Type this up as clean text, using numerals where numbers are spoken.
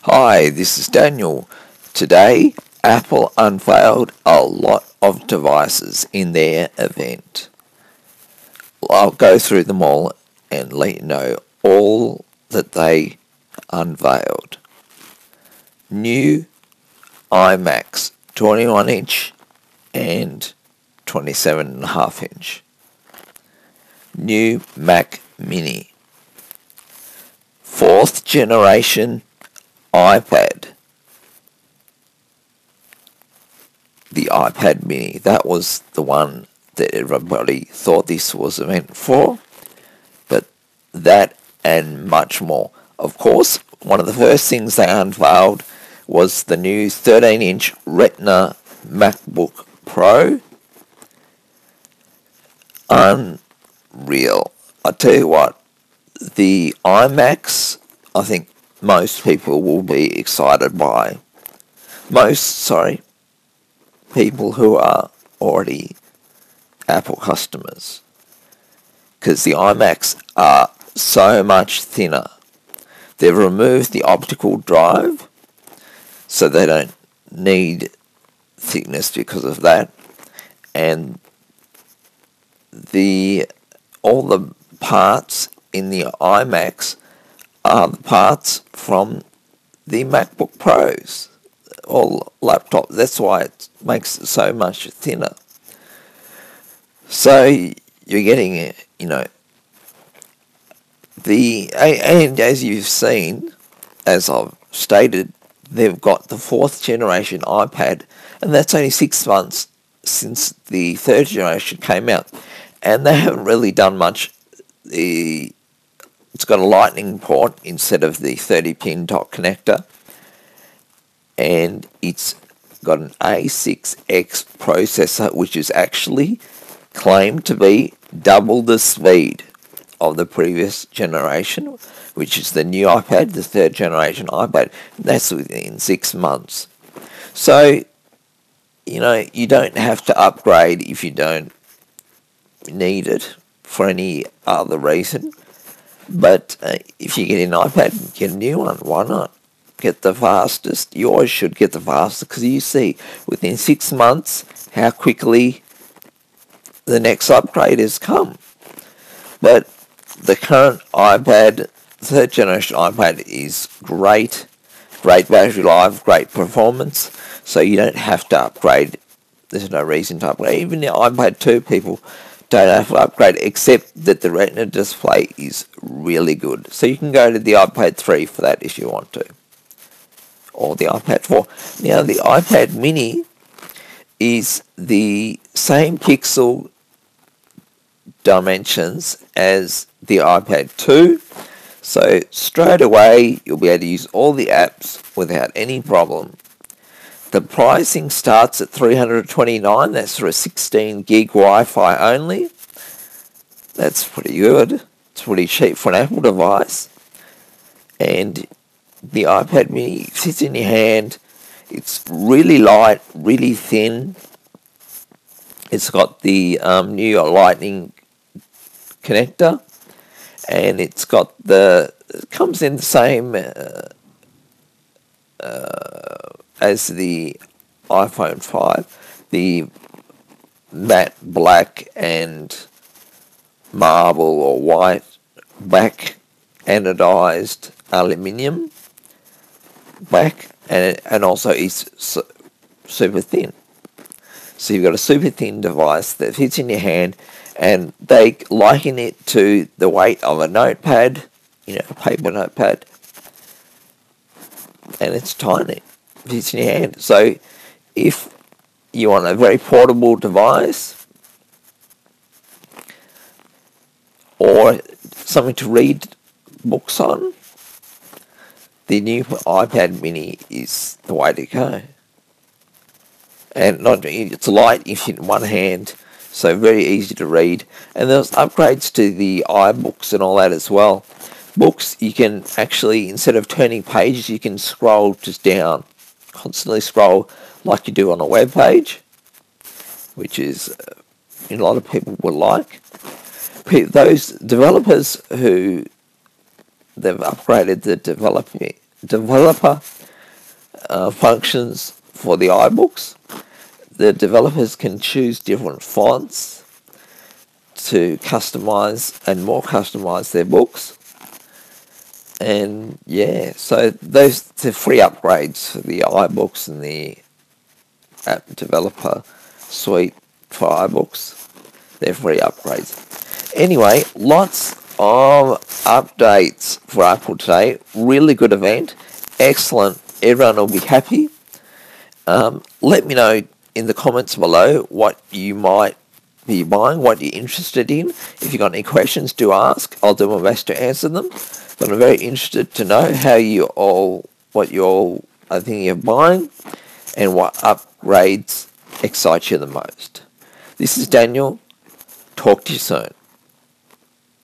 Hi, this is Daniel. Today, Apple unveiled a lot of devices in their event. I'll go through them all and let you know all that they unveiled. New iMacs 21-inch and 27.5-inch. New Mac Mini. 4th generation iPad. The iPad Mini, that was the one that everybody thought this was meant for, but that and much more. Of course, one of the first things they unveiled was the new 13-inch Retina MacBook Pro. Unreal. I tell you what, the iMacs, I think most people will be excited by. People who are already Apple customers. Because the iMacs are so much thinner. They've removed the optical drive, so they don't need thickness because of that. And all the parts in the iMacs are the parts from the MacBook Pros or laptops. That's why it makes it so much thinner. So you're getting, and as you've seen, as I've stated, they've got the 4th generation iPad, and that's only 6 months since the 3rd generation came out, and they haven't really done much. It's got a lightning port instead of the 30-pin dot connector, and it's got an A6X processor, which is actually claimed to be double the speed of the previous generation, which is the new iPad, the 3rd generation iPad. That's within 6 months. So, you don't have to upgrade if you don't need it for any other reason. But if you get an iPad, get a new one. Why not? Get the fastest. You always should get the fastest, because you see within 6 months how quickly the next upgrade has come. But the current iPad, 3rd generation iPad, is great. Great battery life, great performance. So you don't have to upgrade. There's no reason to upgrade. Even the iPad 2 people don't have to upgrade, except that the Retina display is really good. So you can go to the iPad 3 for that if you want to, or the iPad 4. Now the iPad Mini is the same pixel dimensions as the iPad 2, so straight away you'll be able to use all the apps without any problem. The pricing starts at $329. That's for a 16 gig Wi-Fi only. That's pretty good. It's pretty cheap for an Apple device. And the iPad Mini sits in your hand. It's really light, really thin. It's got the new Lightning connector, and it comes in the same as the iPhone 5, the matte black and marble or white back anodized aluminium back, and also it's super thin. So you've got a super thin device that fits in your hand, and they liken it to the weight of a notepad, a paper notepad, and it's tiny. Fits in your hand. So if you want a very portable device or something to read books on, the new iPad Mini is the way to go. And it's light in one hand, so very easy to read. And there's upgrades to the iBooks and all that as well. Books, you can actually, instead of turning pages, you can scroll just down, constantly scroll like you do on a web page, which is a lot of people would like. Those developers who they've upgraded the developer functions for the iBooks. The developers can choose different fonts to customize and more customize their books. And yeah, so those the free upgrades for the iBooks and the app developer suite for iBooks. They're free upgrades. Anyway, lots of updates for Apple today. Really good event. Excellent. Everyone will be happy. Let me know in the comments below what you might be buying, what you're interested in. If you've got any questions, do ask. I'll do my best to answer them. But I'm very interested to know what you all are thinking of buying and what upgrades excite you the most. This is Daniel. Talk to you soon.